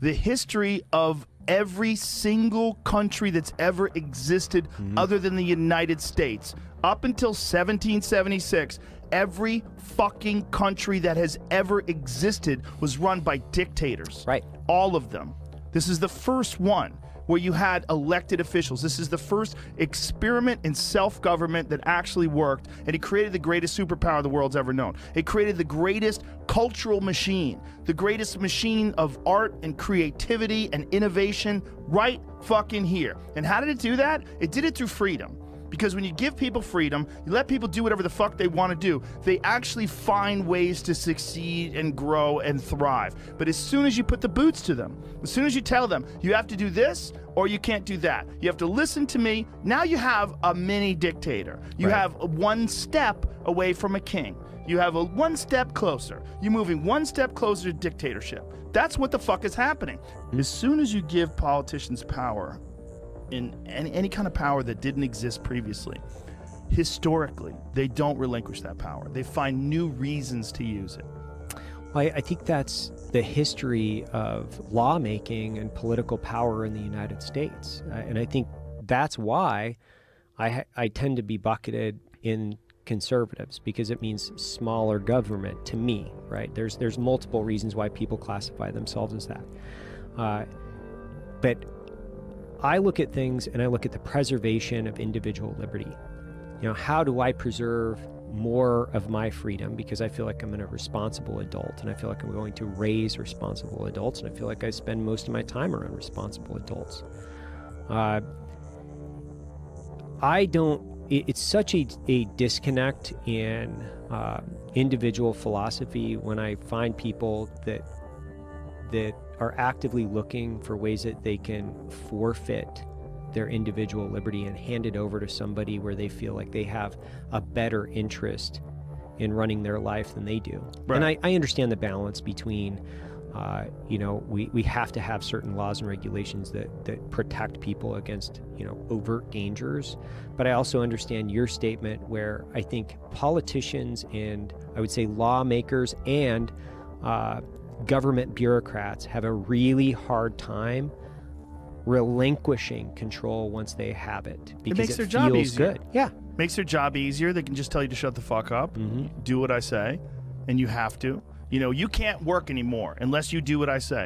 the history of every single country that's ever existed other than the United States. Up until 1776, every fucking country that has ever existed was run by dictators. Right. All of them. This is the first one where you had elected officials. This is the first experiment in self-government that actually worked, and it created the greatest superpower the world's ever known. It created the greatest cultural machine, the greatest machine of art and creativity and innovation right fucking here. And how did it do that? It did it through freedom. Because when you give people freedom, you let people do whatever the fuck they want to do, they actually find ways to succeed and grow and thrive. But as soon as you put the boots to them, as soon as you tell them, you have to do this or you can't do that, you have to listen to me, now you have a mini dictator. You have one step away from a king. You have a one step closer. You're moving one step closer to dictatorship. That's what the fuck is happening. As soon as you give politicians power, in any kind of power that didn't exist previously, historically, they don't relinquish that power. They find new reasons to use it. Well, I think that's the history of lawmaking and political power in the United States. And I think that's why I tend to be bucketed in conservatives, because it means smaller government to me, right? There's multiple reasons why people classify themselves as that. But I look at things and I look at the preservation of individual liberty. You know, how do I preserve more of my freedom, because I feel like I'm a responsible adult and I feel like I'm going to raise responsible adults, and I feel like I spend most of my time around responsible adults. It's such a disconnect in individual philosophy when I find people that are actively looking for ways that they can forfeit their individual liberty and hand it over to somebody where they feel like they have a better interest in running their life than they do. Right. And I understand the balance between, we have to have certain laws and regulations that protect people against, overt dangers. But I also understand your statement where I think politicians and I would say lawmakers and government bureaucrats have a really hard time relinquishing control once they have it, because it makes their job easier. Good. Yeah, makes their job easier. They can just tell you to shut the fuck up, do what I say, and you have to. You can't work anymore unless you do what I say.